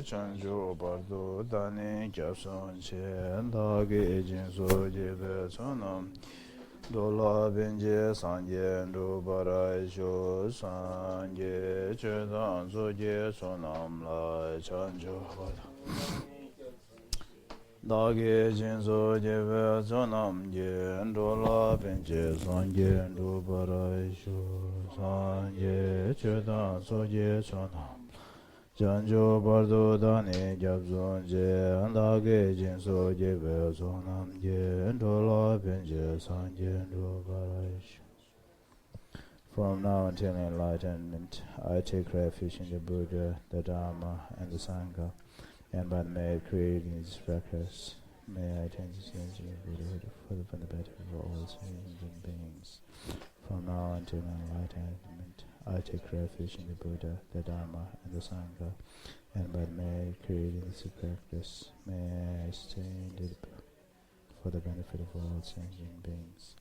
chanjo bardo dani gyapson chen dagi jinso jebe sonam dola benje sanje ndo barai sho sanje chedan soje sonam la chanjo bardo dagi jinso jebe sonam je dola benje sanje ndo barai sho sanje chedan soje sonam Janjo bardo dani gyabzon je andage jinso jebe sonam je ndola benje sanje ndo barash. From now until enlightenment, I take refuge in the Buddha, the Dharma, and the Sangha, and by the merit created in this practice, may I attain this unity of Buddhahood for the benefit of all sentient beings. From now until enlightenment, I take refuge in the Buddha, the Dharma, and the Sangha, and by the merit created in this practice, may I attain for the benefit of all sentient beings.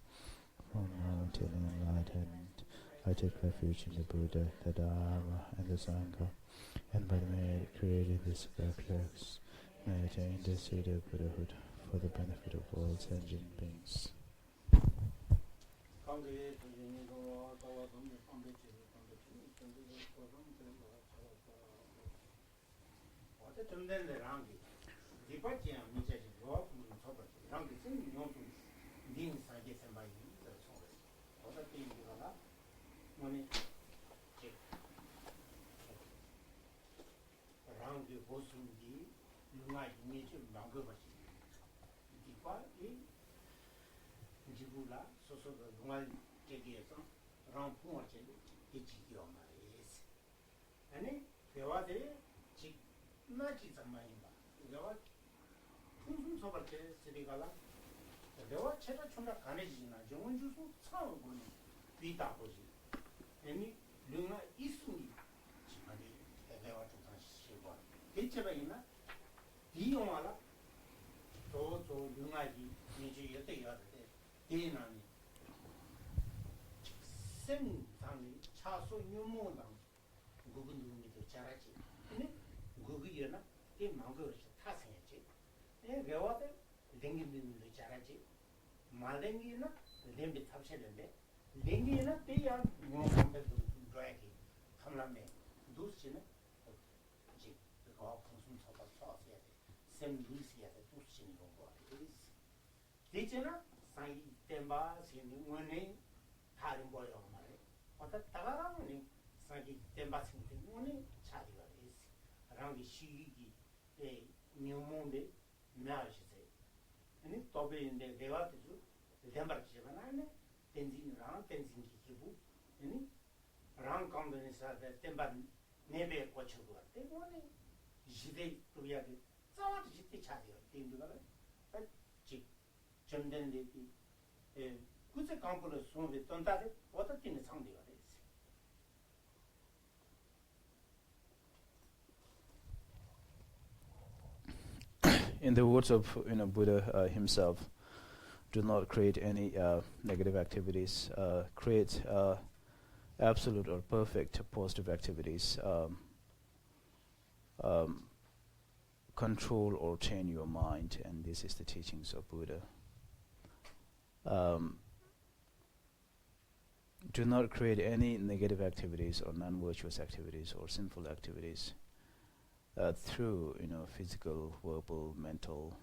From now until enlightenment, I take refuge in the Buddha, the Dharma, and the Sangha, and by the merit created in this practice, may I attain the state of Buddhahood for the benefit of all sentient beings. In the words of Buddha himself, do not create any negative activities. Create absolute or perfect positive activities. Control or train your mind, and this is the teachings of Buddha. Do not create any negative activities or non-virtuous activities or sinful activities through physical, verbal, mental,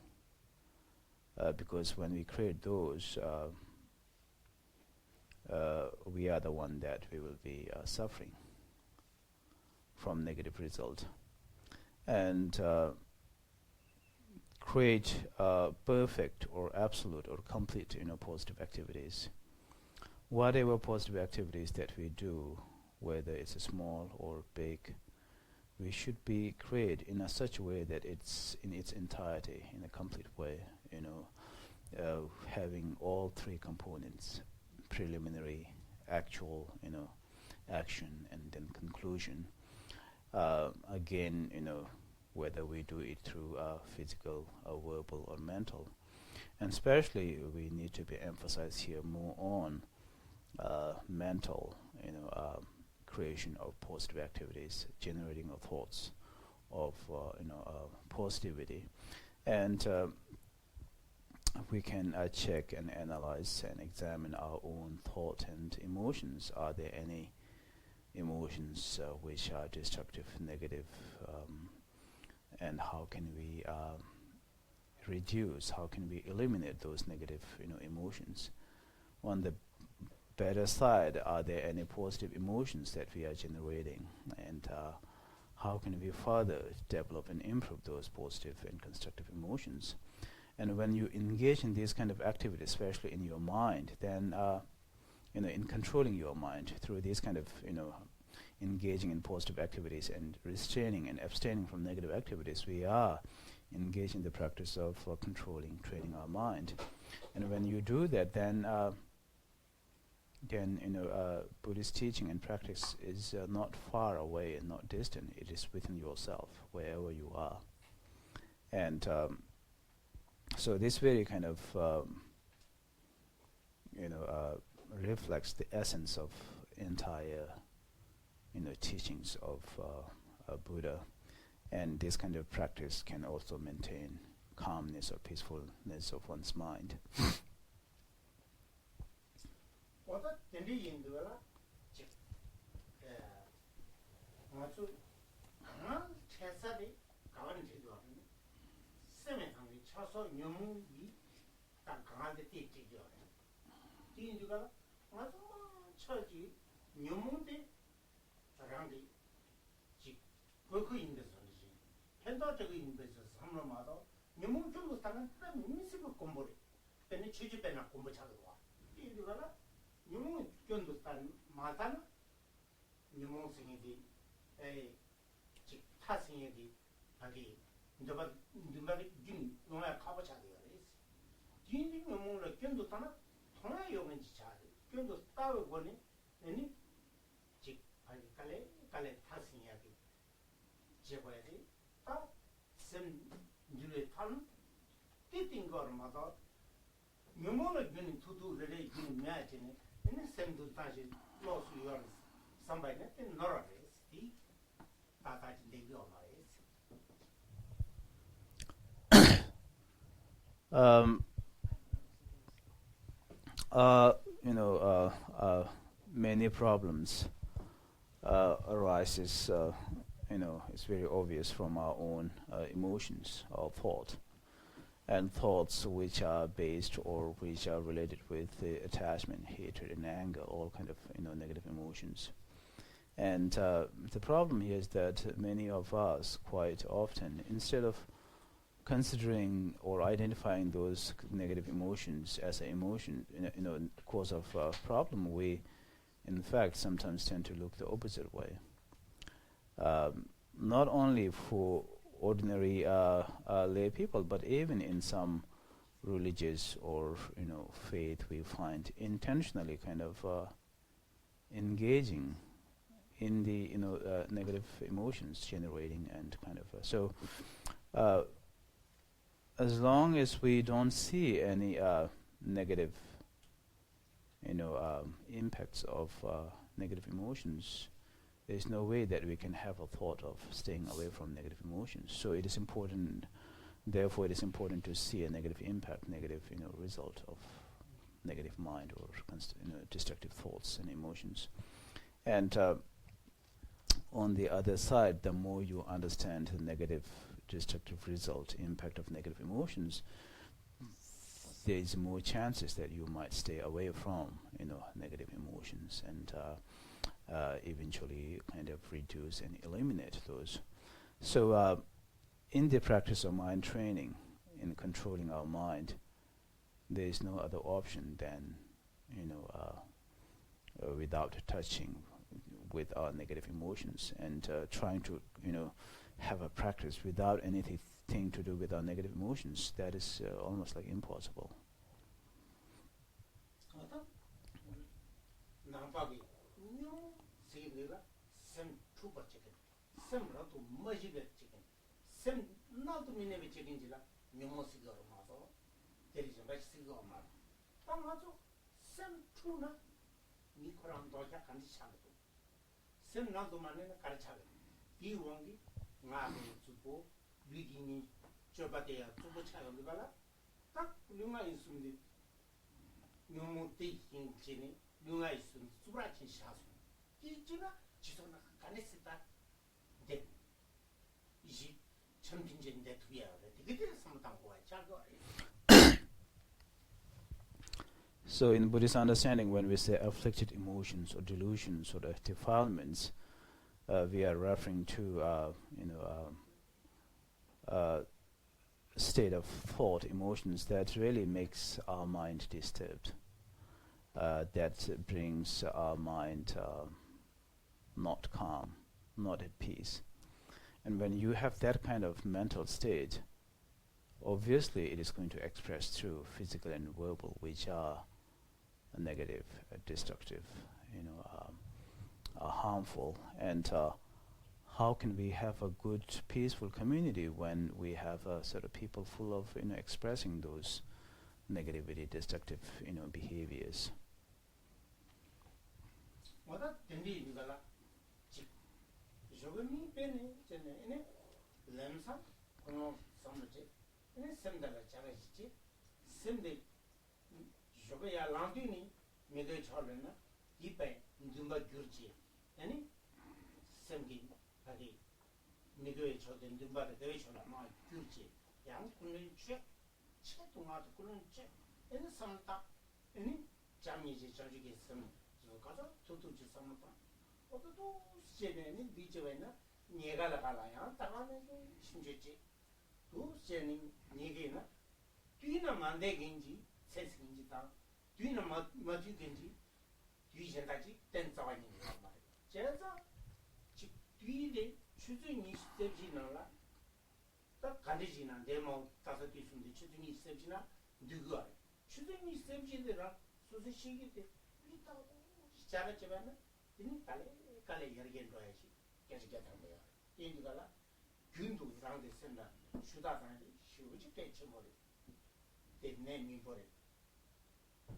because when we create those, we are the one that we will be suffering from negative result. And create perfect or absolute or complete positive activities. Whatever positive activities that we do, whether it's small or big, we should be created in such a way that it's in its entirety, in a complete way, having all three components: preliminary, actual, action, and then conclusion. Again, whether we do it through physical, verbal, or mental. And especially we need to be emphasized here more on mental, creation of positive activities, generating of thoughts of positivity, and we can check and analyze and examine our own thought and emotions. Are there any emotions which are destructive, negative, and how can we reduce, how can we eliminate those negative emotions? On the better side, are there any positive emotions that we are generating, and how can we further develop and improve those positive and constructive emotions? And when you engage in these kind of activities, especially in your mind, then in controlling your mind through these kind of engaging in positive activities and restraining and abstaining from negative activities, we are engaging in the practice of controlling, training our mind. And when you do that, then Buddhist teaching and practice is not far away and not distant. It is within yourself, wherever you are. And so this very kind of reflects the essence of entire teachings of Buddha, and this kind of practice can also maintain calmness or peacefulness of one's mind. Many problems arises, it's very obvious from our own emotions, our thought, and thoughts which are based or which are related with attachment, hatred, and anger, all kind of negative emotions. And the problem here is that many of us, quite often, instead of considering or identifying those negative emotions as an emotion, cause of problem, we in fact sometimes tend to look the opposite way. Not only for ordinary lay people, but even in some religious or faith, we find intentionally kind of engaging in the negative emotions generating and kind of so as long as we don't see any negative impacts of negative emotions, there's no way that we can have a thought of staying away from negative emotions. So it is important, therefore it is important to see a negative impact, negative result of negative mind or destructive thoughts and emotions. And on the other side, the more you understand the negative destructive result, impact of negative emotions, there is more chances that you might stay away from negative emotions and eventually kind of reduce and eliminate those. So in the practice of mind training, in controlling our mind, there is no other option than without touching with our negative emotions and trying to have a practice without anything to do with our negative emotions. That is almost like impossible. ngāmi tsupo līgīni chobateya tsupo chayo līgala tak līngā yisumdi nyōmu te hīngchini līngā yisumdi tsubra chin shāsu jīna jisona kanesita de 이시 천빈진데 두야 되게 삼당고야 자거. So in Buddhist understanding, when we say afflicted emotions or delusions or defilements, we are referring to state of thought, emotions that really makes our mind disturbed, that brings our mind not calm, not at peace. And when you have that kind of mental state, obviously it is going to express through physical and verbal, which are negative, destructive, harmful. And how can we have a good, peaceful community when we have sort of people full of expressing those negativity, destructive behaviors? 저거니 빼네 전에 렘사 그거 삼르지 셈달라 잘하시지 셈데 저거야 랑디니 메데 처르나 이페 줌바 규르지 아니 셈기 하디 메데 처된 줌바 데베 처나 마 규르지 양 군은 최 동아도 군은 최 에는 삼다 아니 잠이지 저기게 셈 저거가 도도지 삼다 어도 세네니 비저에나 니가라 갈아야 따가는 심지지 또 세니 니게나 뒤나 만데긴지 세스긴지 다 뒤나 마지긴지 뒤전까지 땐자와니 말 제가 뒤에 추준이 스텝지나라 딱 간디지나 데모 다섯 뒤순데 추준이 스텝지나 누구야 추준이 스텝지들아 소시시기 때 리타고 시작을 제발은 이니 kalе yargen doyashi kesi getan boya indi gala gündu rangde senna shuda tani shuji kechi mori de ne mi bore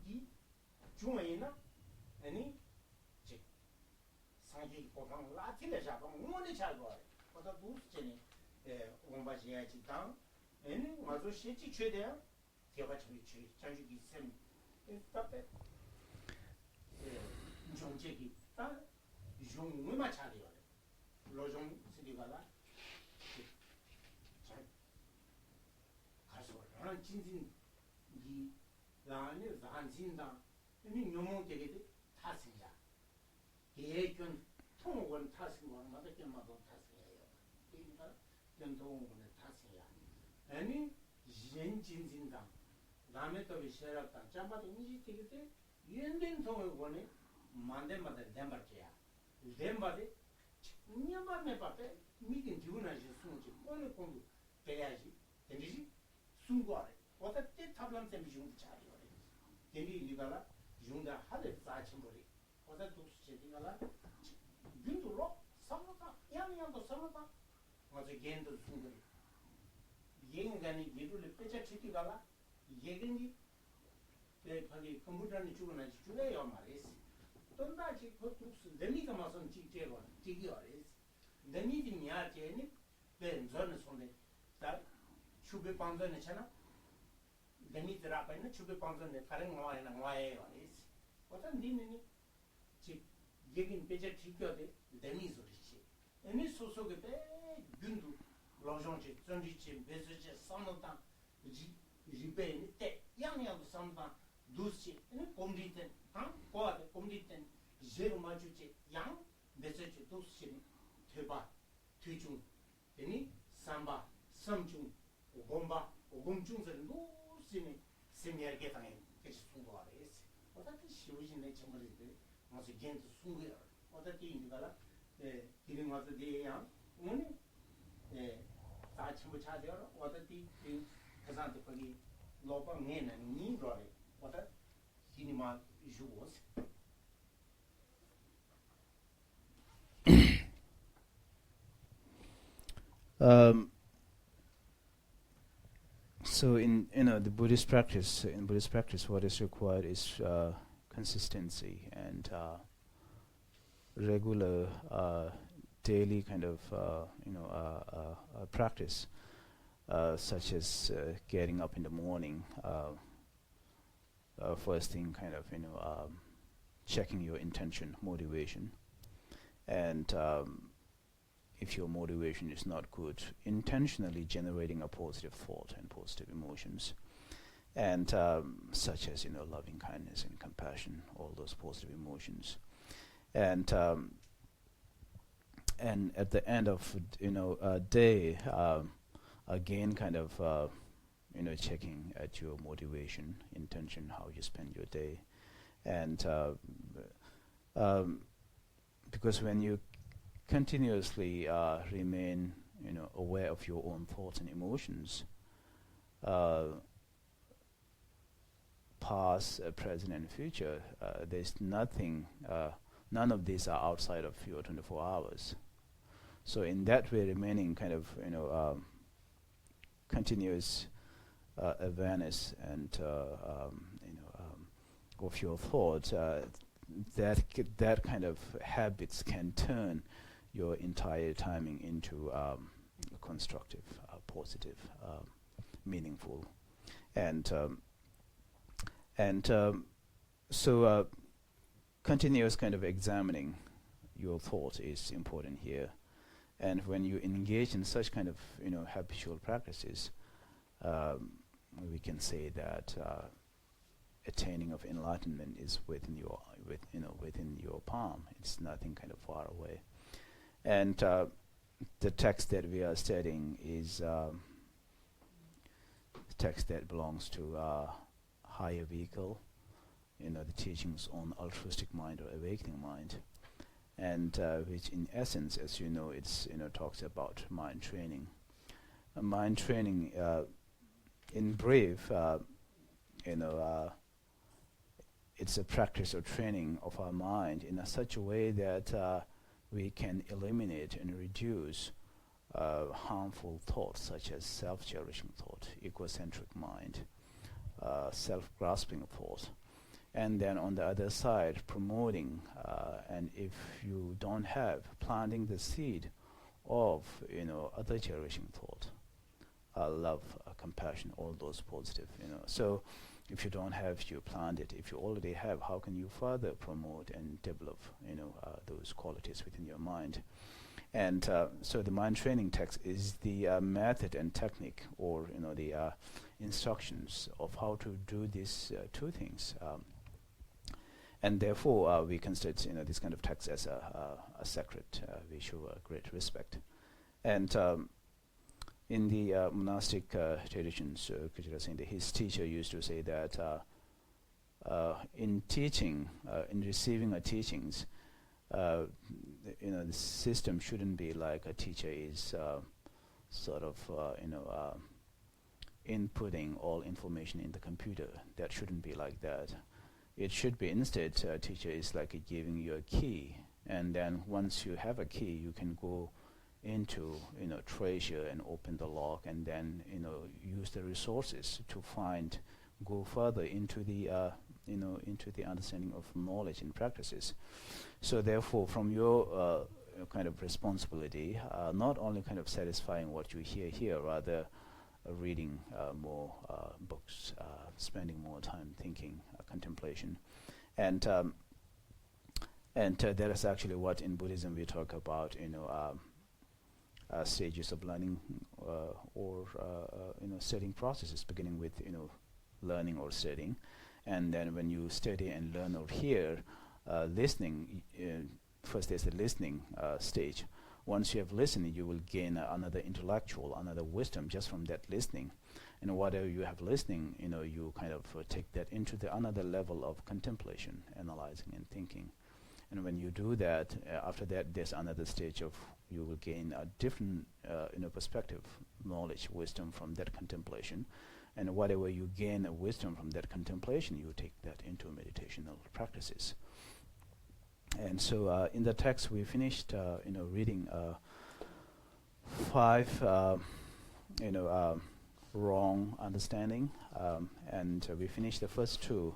i jumayina ani che sangi kopang latile jaba ngone chalbo oda bus chene omba jiachi dan ani mazo shechi chede tiaba chhi chhi chanju gi sem tape jongje기 ता 용무마 차리요. 로종 스리가라. 잘 가서 나는 진진 이 라니 잔진다. 이 용무 되게 타신다. 예견 통원 타신 거 맞다 깨마도 타신이에요. 그러니까 연동원에 타신이야. 아니 진진진다. 남의 또 비셔라다. 잠바도 이지 되게 연된 통원에 만데마다 덴바지야. 덴바데 냐바메 바페 미긴 지구나지 숨지 오늘 공부 배야지 되지 숨고아래 어때 때 탑람 셈이 좀 차리요 되니 니가라 junda 하데 사침버리 어때 도스체 니가라 균도로 삼노다 양양도 삼노다 맞아 겐도 숨거리 얘가니 얘를 빼자 치기가라 얘긴이 내 거기 컴퓨터는 주고나지 주래요 말이지 돈다지 그것도 내미가 마선 지게와 지기어레스 내미디 미야제니 벤존 손데 다 추베 방전에 차나 내미드라 바이나 추베 방전에 다른 거에나 뭐예요 레스 어떤 니니 지 얘긴 베제 지겨데 내미 소리지 내미 소소게 배 균도 로종지 전지치 베즈지 삼노다 지 지베니 때 양양도 삼다 두시 네 곰디텐 고아데 곰디텐 제로 마주치 양 메시지 두시 대바 뒤중 되니 삼바 삼중 오곰바 오곰중선 두시니 세미하게 당해 같이 숨고아레스 어떻게 쉬우진데 정말인데 무슨 겐도 숨고야 어떻게 인가라 예 이런 것도 돼야 오늘 다 전부 차대로 어떻게 그산도 거기 로방 내는 니 로레 어떻게 시니마 주고스 So in the Buddhist practice, what is required is consistency and regular daily kind of practice, such as getting up in the morning, first thing, kind of checking your intention, motivation, and if your motivation is not good, intentionally generating a positive thought and positive emotions, and such as loving kindness and compassion, all those positive emotions, and at the end of a day, again kind of checking at your motivation, intention, how you spend your day, and because when you continuously remain aware of your own thoughts and emotions, past, present, and future, there's nothing, none of these are outside of your 24 hours. So in that way, remaining kind of continuous awareness and of your thoughts, that kind of habits can turn your entire timing into constructive, positive, meaningful, and so continuous kind of examining your thoughts is important here. And when you engage in such kind of habitual practices, we can say that attaining of enlightenment is within your palm. It's nothing kind of far away. And the text that we are studying is text that belongs to higher vehicle, the teachings on altruistic mind or awakening mind, and which in essence, as you know, it's talks about mind training. Mind training, in brief, it's a practice or training of our mind in such a way that we can eliminate and reduce harmful thoughts such as self-cherishing thought, egocentric mind, self-grasping thought, and then on the other side promoting and if you don't have, planting the seed of other cherishing thought, love, compassion, all those positive, so if you don't have, you plant it. If you already have, how can you further promote and develop those qualities within your mind? And so the mind training text is the method and technique, or the instructions of how to do these two things, and therefore we consider this kind of text as a sacred. We show great respect. And in the monastic traditions, Kujira saying that his teacher used to say that in teaching, in receiving a teachings, the system shouldn't be like a teacher is sort of inputting all information in the computer. That shouldn't be like that. It should be instead, teacher is like giving you a key, and then once you have a key, you can go into treasure and open the lock, and then use the resources to go further into the into the understanding of knowledge and practices. So therefore, from your kind of responsibility, not only kind of satisfying what you hear here, rather reading more books, spending more time thinking, contemplation, and that is actually what in Buddhism we talk about, stages of learning or studying processes, beginning with learning or studying, and then when you study and learn or hear, listening. First, there's the listening stage. Once you have listened, you will gain another intellectual, another wisdom just from that listening. And whatever you have listening, you kind of take that into the another level of contemplation, analyzing and thinking. And when you do that, after that, there's another stage of you will gain a different perspective, knowledge, wisdom from that contemplation. And whatever you gain wisdom from that contemplation, you take that into meditational practices. And so in the text we finished reading 5 wrong understanding, and we finished the first 2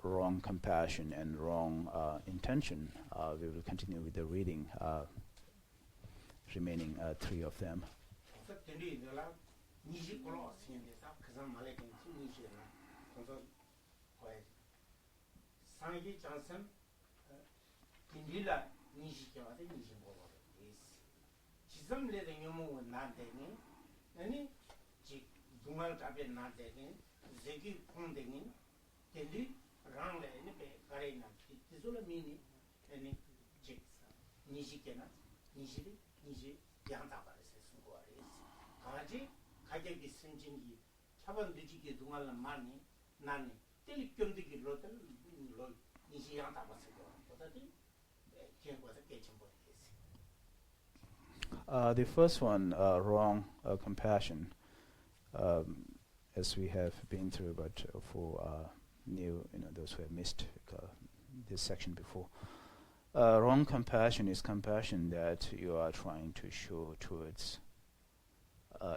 wrong compassion and wrong intention. We will continue with the reading, remaining 3 of them. The first one, wrong compassion, as we have been through, but for those who have missed this section before, wrong compassion is compassion that you are trying to show towards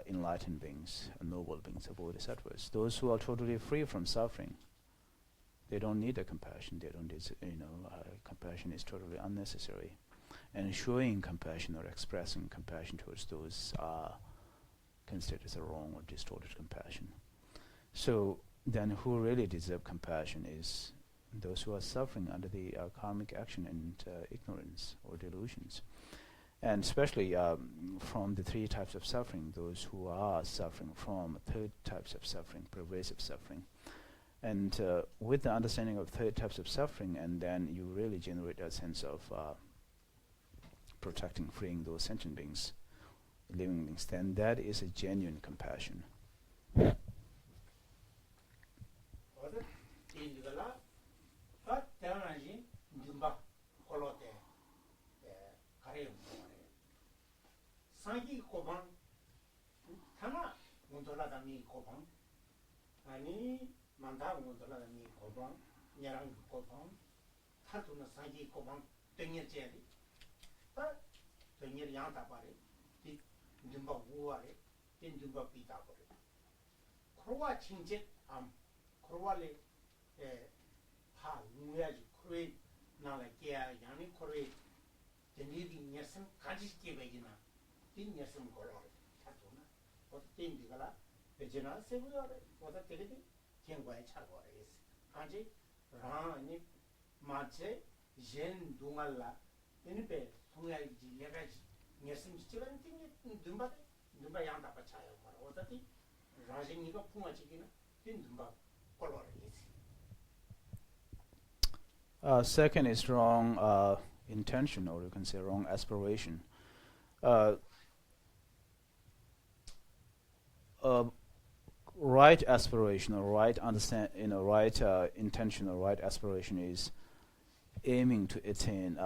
enlightened beings, noble beings, bodhisattvas, those who are totally free from suffering. They don't need a compassion. They don't compassion is totally unnecessary. And showing compassion or expressing compassion towards those are considered as a wrong or distorted compassion. So then who really deserve compassion is those who are suffering under the karmic action and ignorance or delusions. And especially from the 3 types of suffering, those who are suffering from 3rd types of suffering, pervasive suffering. And with the understanding of 3rd types of suffering, and then you really generate a sense of protecting, freeing those sentient beings, living beings, then that is a genuine compassion. Second is wrong intention, or you can say wrong aspiration. Right aspiration or right right intention or right aspiration is aiming to attain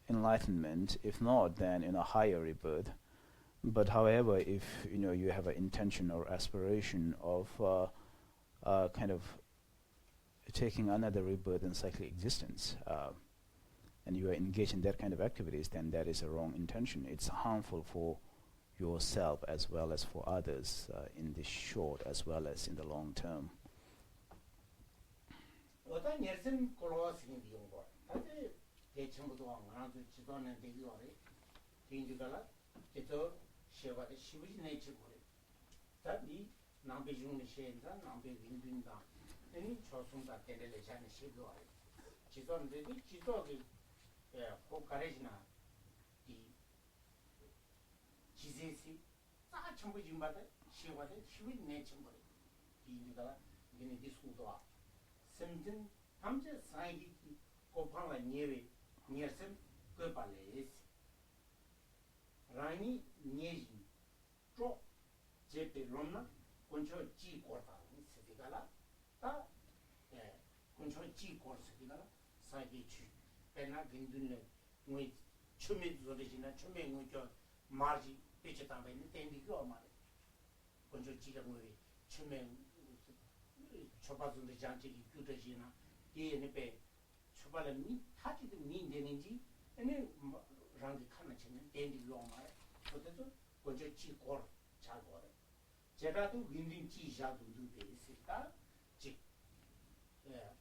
enlightenment. If not, then in a higher rebirth. But however, if you have an intention or aspiration of kind of taking another rebirth in cyclic existence, and you are engaged in that kind of activities, then that is a wrong intention. It's harmful for yourself as well as for others in the short as well as in the long term.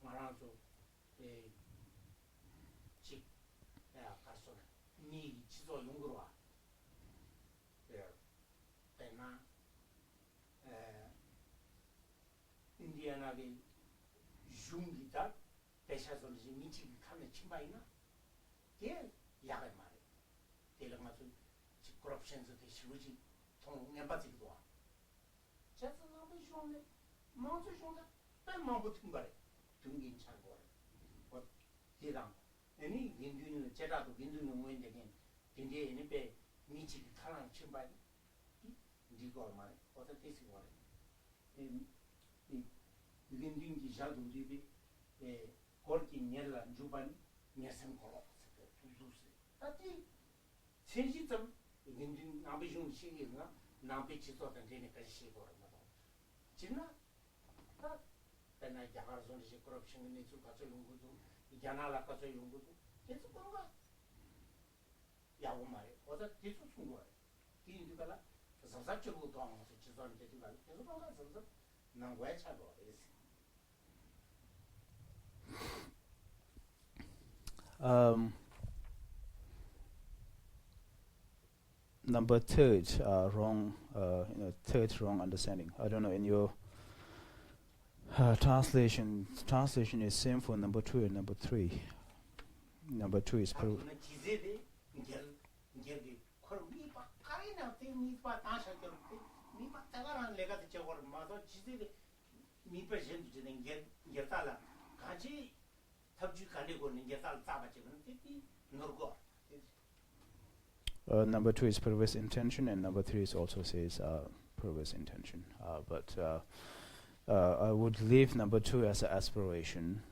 말아서 직 가서 니 지도 용으로 와. 배나 인디아나게 흉기다 배샤서 이제 미치 가면 침바이나 걔 야가 말해. 걔가 맞아 corruption's the shruji 통 냠바지도 와. 제가 나도 좋은데 마음도 좋은데 배 마음도 튼거래. 등긴 차고 와. 뭐 대당. 아니 민주는 제라도 민주는 뭐인데 근데 얘네 배 미치 가랑 침바이 이거 말해. 어떤 뜻이 뭐래. 이 민주인지 잘 도지비 거기 녀라 주반 녀선 걸어. 두두스. 따지 현실점 민중 남비중 시기가 남비치도 된다니까 시고는 진나 다 내가 야가서 이제 corruption이 좀 가서 연구도 이잖아라 가서 연구도 계속 뭔가 야고 말해 어디 계속 준 거야 이니까라 사사적으로 또 하면서 지도한테 되가 계속 뭔가 선서 난거에 차고 Number third, third wrong understanding. I don't know in your translation is same for number 2 and number 3. Number 2 is number 2 is perverse intention, and number 3 is also says perverse intention. But I would leave number 2 as an aspiration.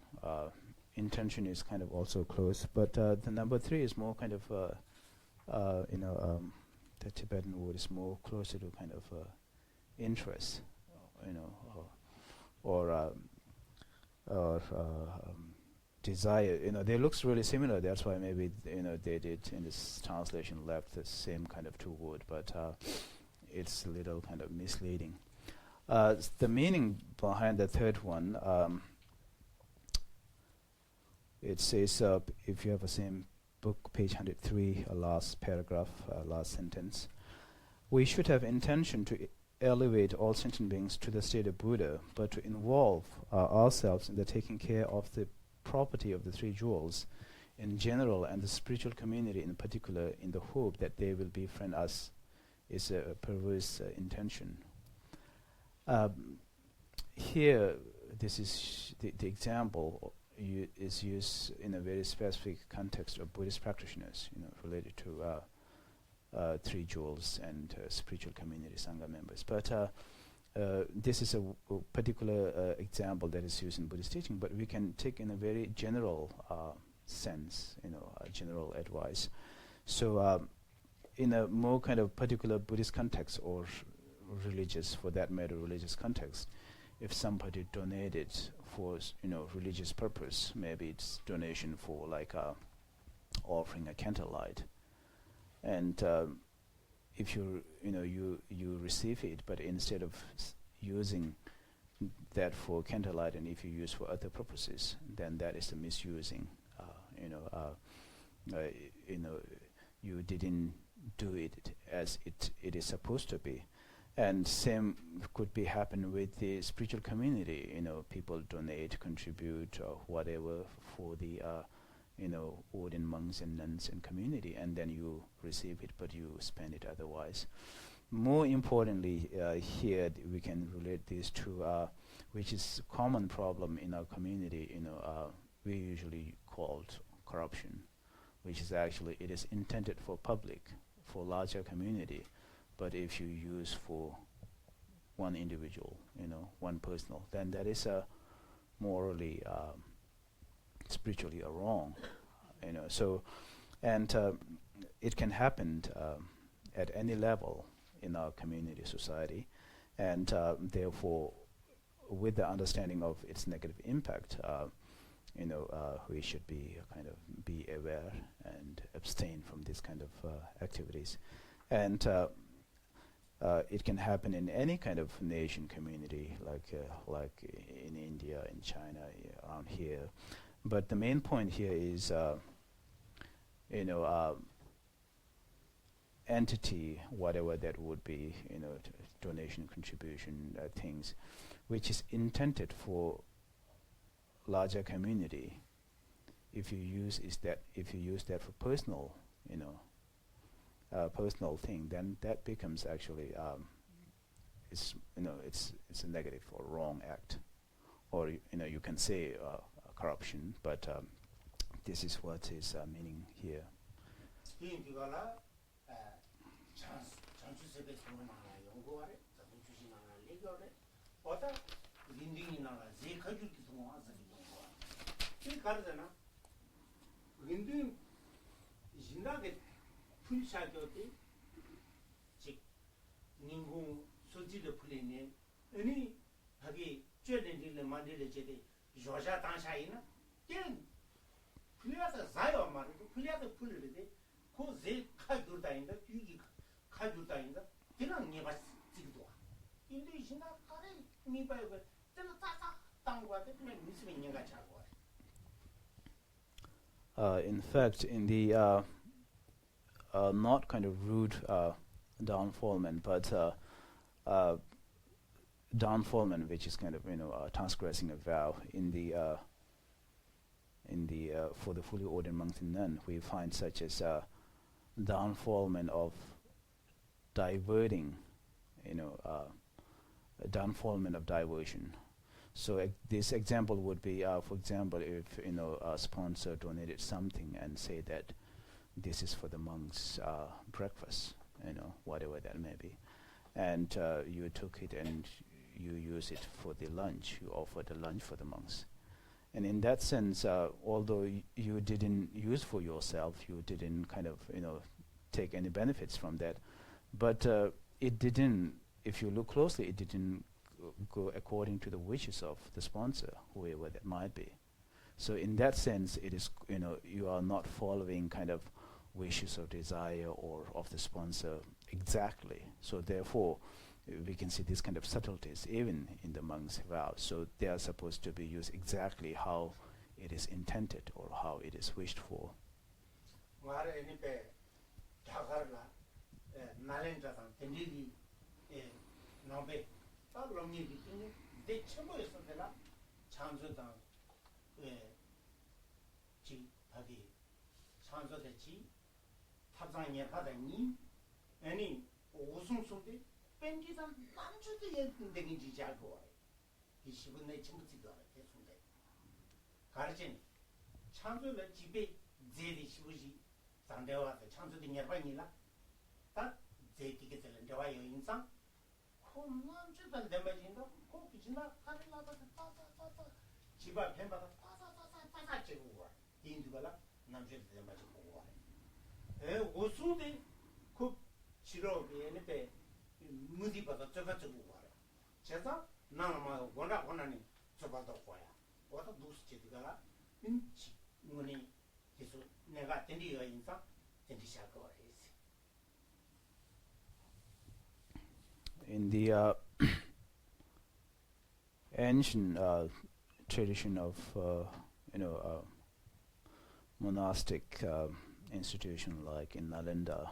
Intention is kind of also close, but the number 3 is more kind of the Tibetan word is more closer to kind of interest, or desire. They looks really similar. That's why maybe they did in this translation left the same kind of two word, but it's a little kind of misleading. The meaning behind the third one, it says if you have the same book, page 103, last paragraph, last sentence, we should have intention to elevate all sentient beings to the state of Buddha, but to involve ourselves in the taking care of the property of the three jewels in general and the spiritual community in particular, in the hope that they will befriend us, is a perverse intention. Here, this is the example is used in a very specific context of Buddhist practitioners, related to three jewels and spiritual community Sangha members. But this is a particular example that is used in Buddhist teaching, but we can take in a very general sense, general advice. So in a more kind of particular Buddhist context, or religious, for that matter, religious context, if somebody donated for religious purpose, maybe it's donation for like offering a candlelight, and if you receive it, but instead of using that for candlelight, and if you use for other purposes, then that is the misusing. You didn't do it as it is supposed to be. And same could be happen with the spiritual community. People donate, contribute, or whatever for the ordained monks and nuns and community, and then you receive it, but you spend it otherwise. More importantly, here we can relate this to which is common problem in our community. We usually called corruption, which is actually it is intended for public, for larger community. But if you use for one individual, one personal, then that is morally, spiritually wrong, So, and it can happen at any level in our community, society, and therefore, with the understanding of its negative impact, we should be be aware and abstain from this kind of activities, and. it can happen in any kind of nation community, like in India, in China, around here. But the main point here is, you know, entity, whatever that would be, you know, donation, contribution, things, which is intended for larger community. If you use that for personal, you know, personal thing, then that becomes actually it's a negative or wrong act, or you can say corruption, but this is what is meaning here. 풀샤교대 즉 인공 소지를 풀리네 아니 하기 쬐는들 만들을 제대 조사 당사이나 된 풀려서 자요 말고 풀려서 풀르데 고제 카두다인다 뒤기 카두다인다 그냥 네가 지기도 인도 신나 가래 미바이가 tên 따따 땅과데 그냥 미스미 년가 자고 in fact, in the not kind of rude downfallment, but downfallment, which is kind of transgressing a vow in the for the fully ordained monks and nun, we find such as downfallment of diverting, downfallment of diversion. So this example would be, for example, if a sponsor donated something and say that this is for the monks' breakfast, whatever that may be, and you took it and you use it for the lunch. You offer the lunch for the monks, and in that sense, although you didn't use for yourself, you didn't kind of take any benefits from that, but it didn't. If you look closely, it didn't go according to the wishes of the sponsor, whoever that might be. So in that sense, it is you are not following kind of wishes or desire or of the sponsor exactly. So therefore, we can see this kind of subtleties even in the monks' vows. So they are supposed to be used exactly how it is intended or how it is wished for. 탑상에 받았니? 아니 오승소대 뺀지산 남주대에 등등인지 잘 보아요. 이 10분 내 친구들도 알아. 대충대. 가르친 창조를 집에 제리 15시 상대와서 창조된 예반이라 딱 제티게들은 대화 여인상 콘남주단 대마진도 코피지나 가르라다 따따따따 집 앞에 받아 따따따따 찍고 와. 인도가 남주대 대마진 보고 와. 오수대 그 치료비에는 배 무디 받아 저가 저거 와요. 제가 나만 원하니 저봐도 거야. 와서 누스지가 인치 뭐니 계속 내가 된디가 인사 된디 시작을 했어. In the ancient tradition of monastic institution like in Nalanda,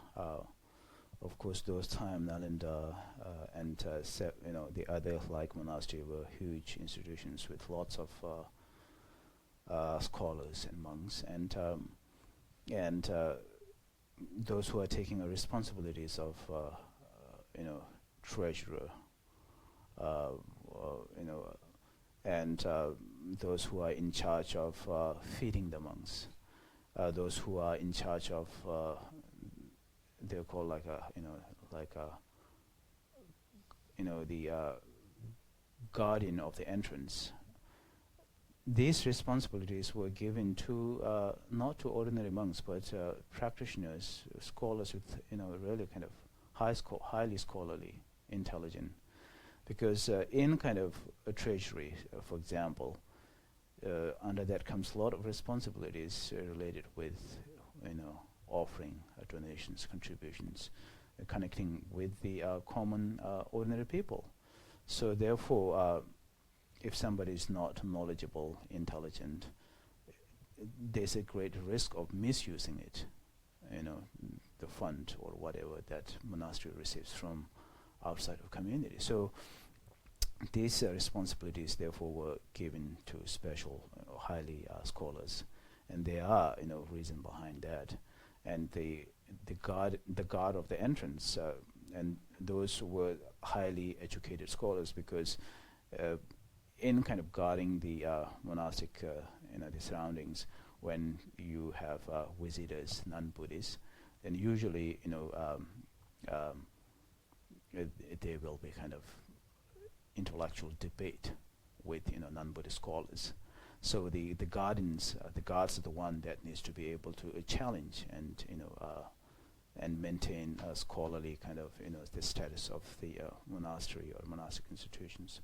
of course those time Nalanda and the other like monastery were huge institutions with lots of scholars and monks, and those who are taking the responsibilities of treasurer, and those who are in charge of feeding the monks. Those who are in charge of they're called the guardian of the entrance. These responsibilities were given to not to ordinary monks but practitioners, scholars with really kind of highly scholarly, intelligent, because in kind of a treasury, for example, under that comes a lot of responsibilities related with offering donations, contributions, connecting with the common ordinary people. So therefore, if somebody is not knowledgeable, intelligent, there's a great risk of misusing it, the fund or whatever that monastery receives from outside of community. So these responsibilities therefore were given to special, highly scholars, and there are, reason behind that. And the guard of the entrance, and those were highly educated scholars, because in kind of guarding the monastic, the surroundings, when you have visitors, non-Buddhists, then usually, there will be kind of intellectual debate with, non-Buddhist scholars. So the guards are the one that needs to be able to challenge and maintain a scholarly kind of, the status of the monastery or monastic institutions.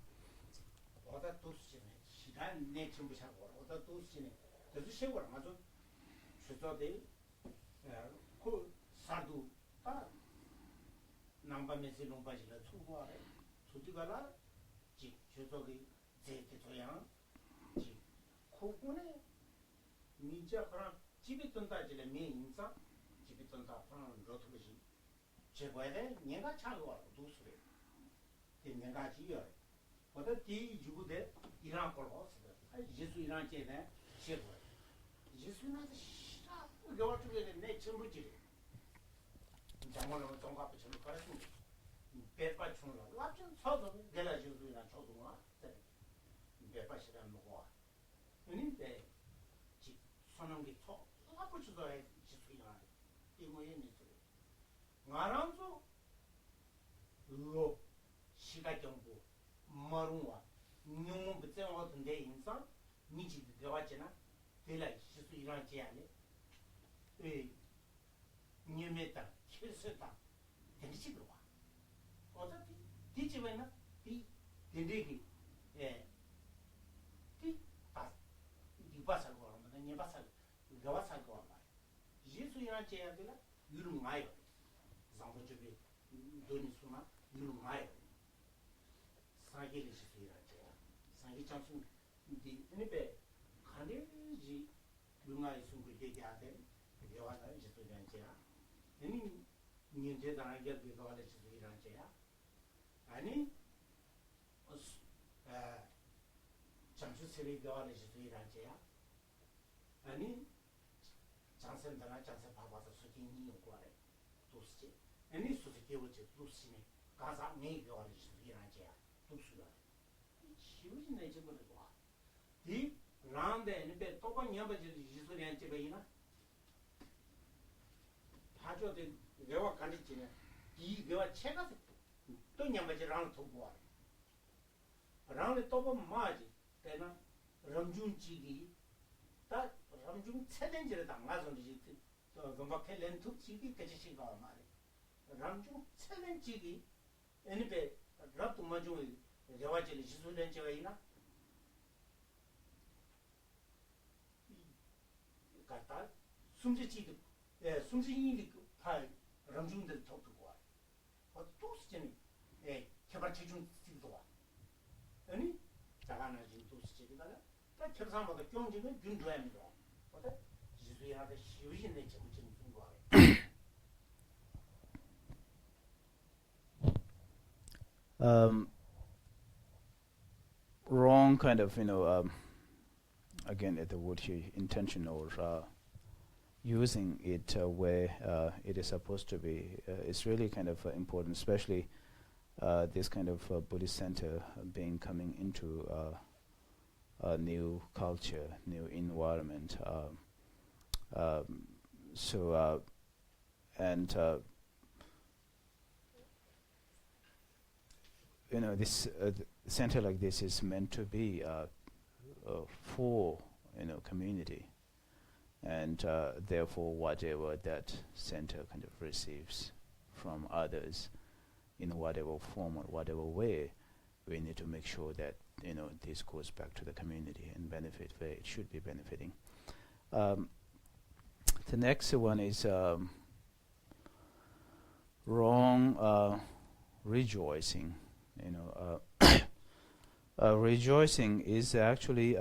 Wrong kind of, again, at the word here, intention, or using it where it is supposed to be, is really kind of important, especially this kind of Buddhist center being coming into a new culture, new environment. This center like this is meant to be for community, and therefore whatever that center kind of receives from others in whatever form or whatever way, we need to make sure that this goes back to the community and benefit where it should be benefiting. The next one is wrong rejoicing. Rejoicing is actually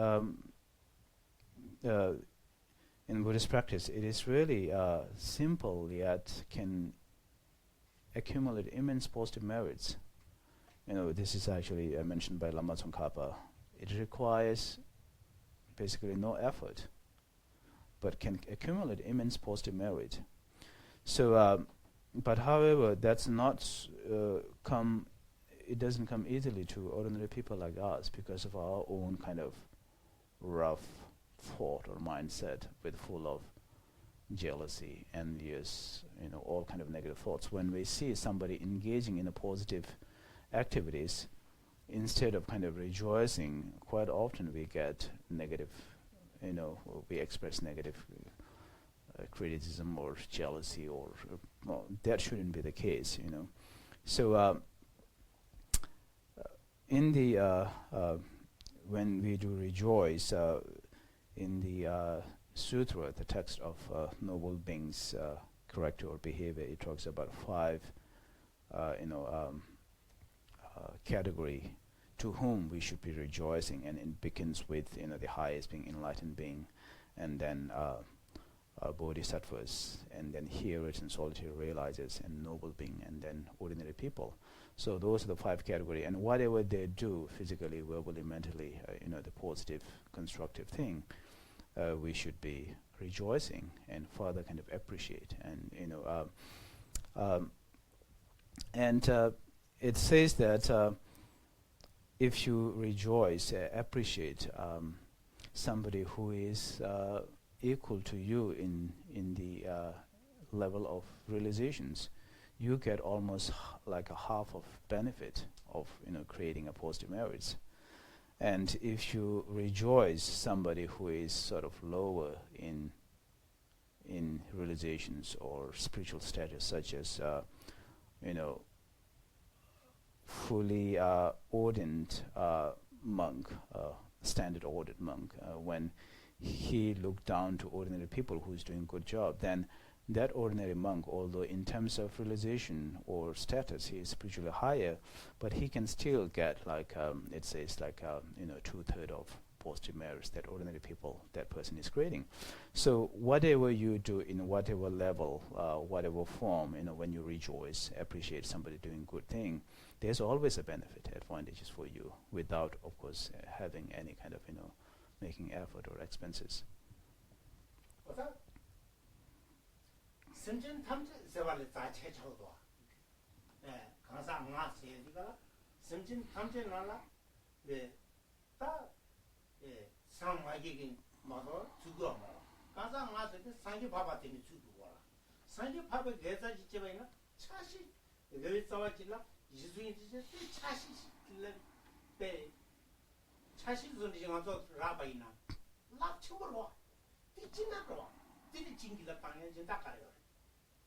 in Buddhist practice. It is really simple, yet can accumulate immense positive merits. This is actually mentioned by Lama Tsongkhapa. It requires basically no effort, but can accumulate immense positive merit. So, but however, that's not it doesn't come easily to ordinary people like us because of our own kind of rough thought or mindset with full of jealousy, envious, all kind of negative thoughts. When we see somebody engaging in a positive activities, instead of kind of rejoicing, quite often we get negative, we express negative criticism or jealousy, or well, that shouldn't be the case, So in the when we do rejoice in the sutra, the text of noble beings' character or behavior, it talks about 5 category to whom we should be rejoicing, and it begins with the highest being, enlightened being, and then bodhisattvas, and then hearers and solitary realizers, and noble being, and then ordinary people. So those are the 5 category, and whatever they do physically, verbally, mentally, the positive, constructive thing, we should be rejoicing and further kind of appreciate. And it says that if you rejoice, appreciate somebody who is equal to you in the level of realizations, you get almost like a half of benefit of creating a positive merits. And if you rejoice somebody who is sort of lower in realizations or spiritual status, such as fully ordained monk, standard ordered monk, when he looked down to ordinary people who's doing good job, then that ordinary monk, although in terms of realization or status he is spiritually higher, but he can still get like it says like 2/3 of positive merits that ordinary people, that person is creating. So whatever you do in whatever level, whatever form, when you rejoice, appreciate somebody doing good thing, there's always a benefit, advantages for you, without of course having any kind of making effort or expenses. 심진 탐지 세발에 자체 쳐도 강사 안 세디가 심진 탐지 나라 다 상마기긴 뭐도 주고 뭐 강사 안 세디 상기 바바 때문에 주고 와라 상기 바바 계산 지점에는 차시 여기 싸워질라 이수인 지제 차시 때 차시 존재 정도 라바이나 랍치고 와 뒤지나 거 뒤지 진기가 방향 좀 닦아요.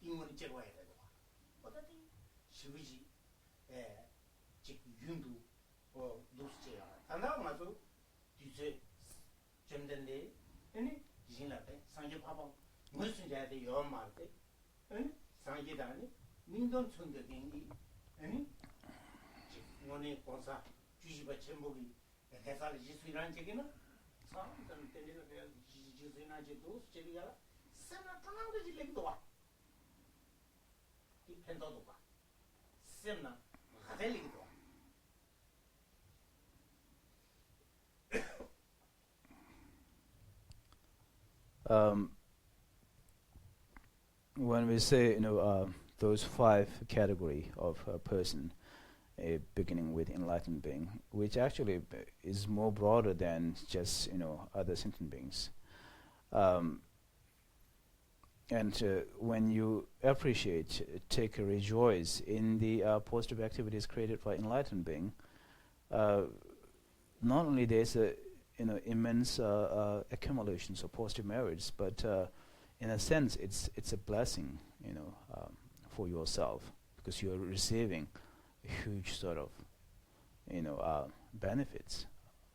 인문이 제거해야 되고 어떻게 시위지 즉 윤도 노스제야 단다고 말도 뒤에 점된데 아니 지진나때 상계 파방 무슨 자한테 요 말때 아니 상계다니 민돈 천대경이 아니 즉 원의 공사 주시바 전복이 해설 지수이라는 얘기는 사람들 때리는 게 지수이나 제도 제리가 세나 강한도 질레기도 와 펜도도가 셈나 가델리기도 when we say those 5 category of a person, beginning with enlightened being, which actually is more broader than just other sentient beings. And when you appreciate, take a rejoice in the positive activities created by enlightened being, not only there's a immense accumulations of positive merits, but in a sense it's a blessing for yourself, because you are receiving a huge sort of benefits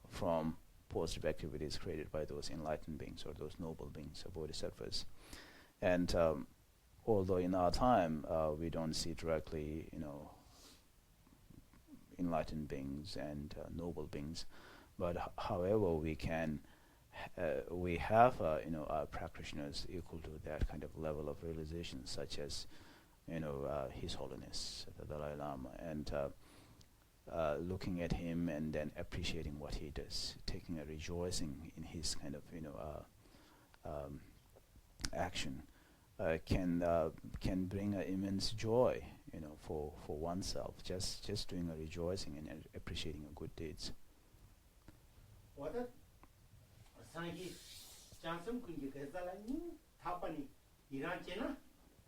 from positive activities created by those enlightened beings or those noble beings or bodhisattvas. And although in our time we don't see directly, enlightened beings and noble beings, but however we have practitioners equal to that kind of level of realization, such as His Holiness the Dalai Lama, and looking at him and then appreciating what he does, taking a rejoicing in his kind of action, can bring an immense joy, for oneself, just doing a rejoicing and appreciating a good deeds. 상기 장섬 군지 그살라니 타파니 이란체나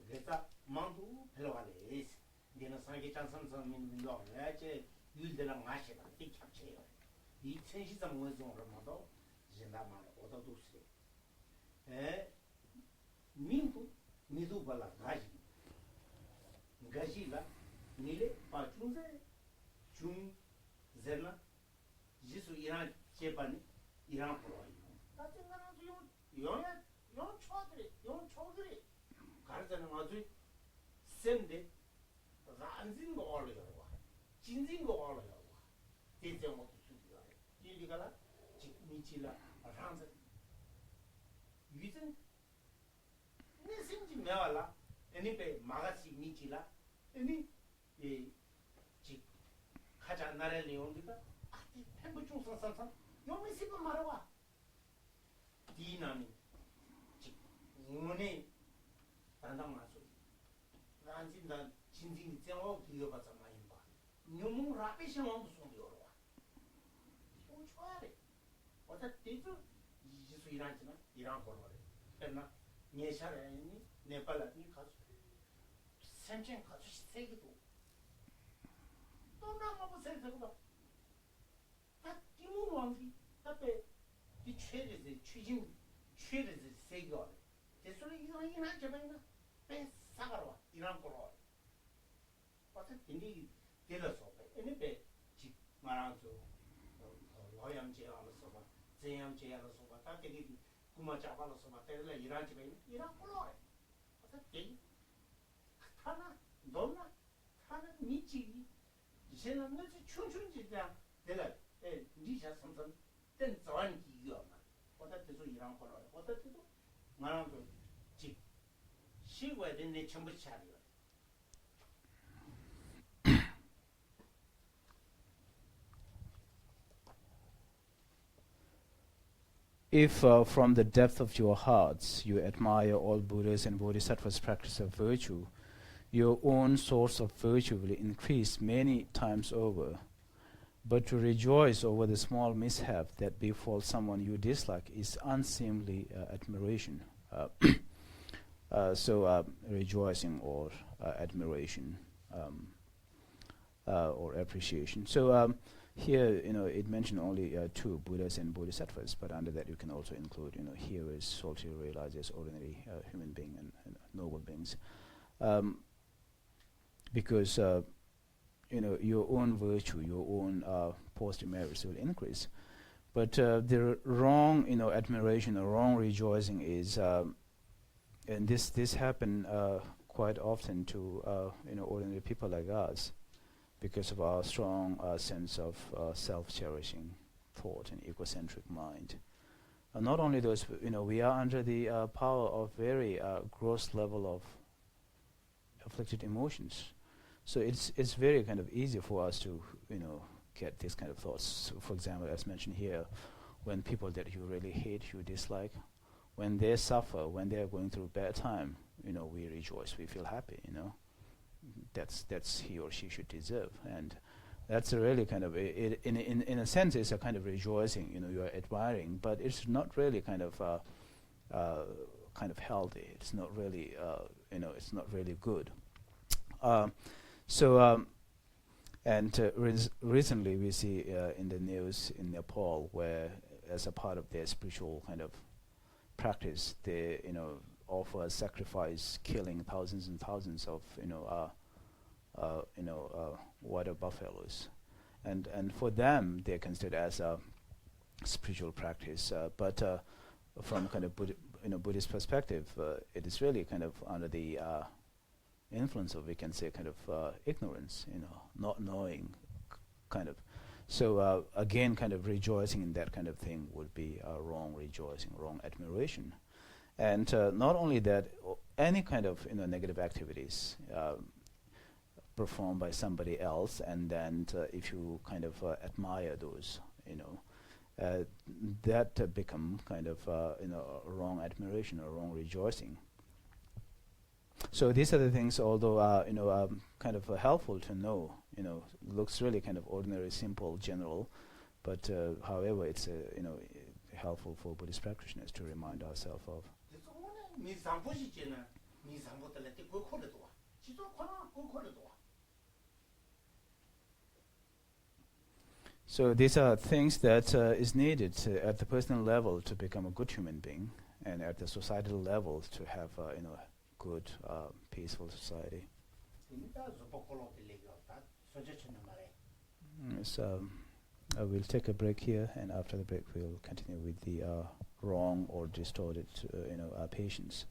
그래서 만두 별로가래 내가 상기 장섬섬 민도 내체 율들랑 마시다 띠캡체요 이 천시점 원종으로도 진다만 얻어두세 에 민도 미두발라 가지라 니레 파충제 중 제나 지수 이란 제반이 이란 프로이 용 초들이 가르자는 아주 센데 안진 거 올려요. 진진 거 올려요. 대체 뭐 수비가 이리가라 미치라 한자 유진 내 생지 매와라 애니베 마가시 미치라 애니 지 가자 나라를 용기가 아티 템부 중상상상 용미 시고 말아와 디나미 오늘 단당 마소 난진다 진진이 쟁어 기가 받자 많이 봐 너무 라피시 마음도 손이어와 좀 좋아해 어다 대주 지수 이란지나 이란 거래 했나 예샤라니 네팔라니 가서 센첸 가서 세기도 또 나가고 세서도 다 기무 왕기 답에 이 최대의 취진 최대의 세계가 대소리 이나 저번에 배 사가러 이런 거로 어떻게 인디 데려서 애니베 지 말아서 로양제하면서 봐 제양제하면서 봐 다되게 구마 잡아서 봐 때려 이런 집에 이런 거로 어떻게 하나 너나 하나 미치 이제는 너지 춘춘지자 내가 니자 삼선 땐 저한 기교만 어떻게도 이런 거로 어떻게도 말하면 지 시고에 내 전부 차려 If from the depth of your hearts you admire all Buddhas and Bodhisattvas' practice of virtue, your own source of virtue will increase many times over. But to rejoice over the small mishap that befalls someone you dislike is unseemly admiration. So rejoicing or admiration or appreciation. So here, it mentioned only two, Buddhas and Bodhisattvas, but under that you can also include, hearers, soul to realizers, ordinary human being and noble beings. Because your own virtue, your own positive merits will increase. But the wrong, admiration or wrong rejoicing is, and this happen quite often to, ordinary people like us, because of our strong sense of self-cherishing thought and egocentric mind. Not only those, we are under the power of very gross level of afflicted emotions. So it's very kind of easy for us to, get these kind of thoughts. So for example, as mentioned here, when people that you really hate, you dislike, when they suffer, when they are going through bad time, we rejoice, we feel happy, That's he or she should deserve, and that's a really kind of in a sense it's a kind of rejoicing. You are admiring, but it's not really kind of healthy. It's not really it's not really good. Recently we see in the news in Nepal where, as a part of their spiritual kind of practice, they offer sacrifice, killing thousands and thousands of water buffaloes, and for them they consider as a spiritual practice. But from kind of Buddhist perspective, it is really kind of under the influence of, we can say, kind of ignorance, not knowing, kind of. So again, kind of rejoicing in that kind of thing would be wrong rejoicing, wrong admiration. And not only that, any kind of negative activities performed by somebody else, and then if you kind of admire those, that become kind of wrong admiration or wrong rejoicing. So these are the things, although kind of helpful to know. Looks really kind of ordinary, simple, general, but however, it's helpful for Buddhist practitioners to remind ourselves of. So these are things that is needed at the personal level to become a good human being, and at the societal level to have good, peaceful society. So we'll take a break here, and after the break we'll continue with the wrong or distorted patience.